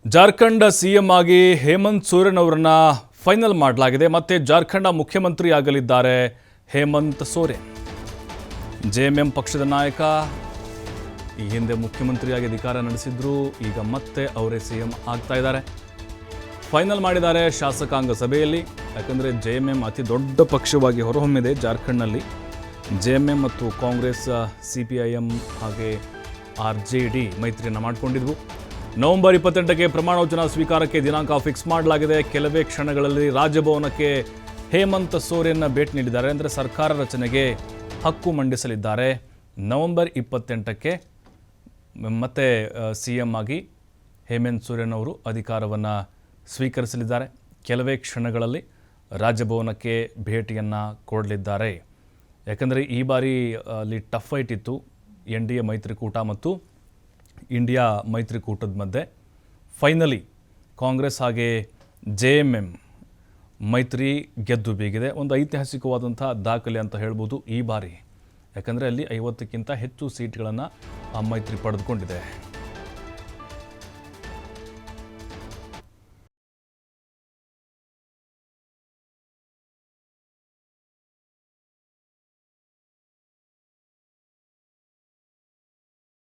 Jharkhand CM ಆಗಿ ಹೇಮಂತ್ ಸೋರೆನ್ ಅವರನ್ನ final ಮಾಡಲಾಗಿದೆ. ಮತ್ತೆ ಜಾರ್ಖಂಡ್ ಮುಖ್ಯಮಂತ್ರಿ ಆಗಲಿದ್ದಾರೆ ಹೇಮಂತ್ ಸೋರೆನ್. ಜೆಎಂಎಂ ಪಕ್ಷದ ನಾಯಕ, ಈ ಹಿಂದೆ ಮುಖ್ಯಮಂತ್ರಿಯಾಗಿ ಅಧಿಕಾರ ನಡೆಸಿದ್ರು. ಈಗ ಮತ್ತೆ ಅವರೇ ಸಿಎಂ ಆಗ್ತಾ ಇದ್ದಾರೆ. ಫೈನಲ್ ಮಾಡಿದ್ದಾರೆ ಶಾಸಕಾಂಗ ಸಭೆಯಲ್ಲಿ. ಯಾಕಂದರೆ ಜೆಎಂಎಂ ಅತಿ ದೊಡ್ಡ ಪಕ್ಷವಾಗಿ ಹೊರಹೊಮ್ಮಿದೆ ಜಾರ್ಖಂಡ್ನಲ್ಲಿ. ಜೆಎಂಎಂ ಮತ್ತು ಕಾಂಗ್ರೆಸ್, ಸಿಪಿಐಎಂ ಹಾಗೆ ಆರ್ಜೆಡಿ ಮೈತ್ರಿಯನ್ನು ಮಾಡಿಕೊಂಡಿದ್ವು. ನವೆಂಬರ್ 28ಕ್ಕೆ ಪ್ರಮಾಣವಚನ ಸ್ವೀಕಾರಕ್ಕೆ ದಿನಾಂಕ ಫಿಕ್ಸ್ ಮಾಡಲಾಗಿದೆ. ಕೆಲವೇ ಕ್ಷಣಗಳಲ್ಲಿ ರಾಜಭವನಕ್ಕೆ ಹೇಮಂತ್ ಸೋರೆನ್ ಭೇಟಿ ನೀಡಿದ್ದಾರೆ. ಅಂದರೆ ಸರ್ಕಾರ ರಚನೆಗೆ ಹಕ್ಕು ಮಂಡಿಸಲಿದ್ದಾರೆ. ನವೆಂಬರ್ 28ಕ್ಕೆ ಮತ್ತೆ ಸಿಎಂ ಆಗಿ ಹೇಮಂತ್ ಸೋರೆನ್ ಅವರು ಅಧಿಕಾರವನ್ನು ಸ್ವೀಕರಿಸಲಿದ್ದಾರೆ. ಕೆಲವೇ ಕ್ಷಣಗಳಲ್ಲಿ ರಾಜಭವನಕ್ಕೆ ಭೇಟಿಯನ್ನು ಕೊಡಲಿದ್ದಾರೆ. ಯಾಕಂದರೆ ಈ ಬಾರಿ ಅಲ್ಲಿ ಟಫ್ ಫೈಟ್ ಇತ್ತು NDA ಮೈತ್ರಿಕೂಟ ಮತ್ತು ಇಂಡಿಯಾ ಮೈತ್ರಿಕೂಟದ ಮಧ್ಯೆ. ಫೈನಲಿ ಕಾಂಗ್ರೆಸ್ ಹಾಗೆ JMM ಮೈತ್ರಿ ಗೆದ್ದು ಬೀಗಿದೆ. ಒಂದು ಐತಿಹಾಸಿಕವಾದಂಥ ದಾಖಲೆ ಅಂತ ಹೇಳ್ಬೋದು ಈ ಬಾರಿ. ಯಾಕಂದರೆ ಅಲ್ಲಿ 50ಕ್ಕಿಂತ ಹೆಚ್ಚು ಸೀಟ್ಗಳನ್ನು ಆ ಮೈತ್ರಿ ಪಡೆದುಕೊಂಡಿದೆ.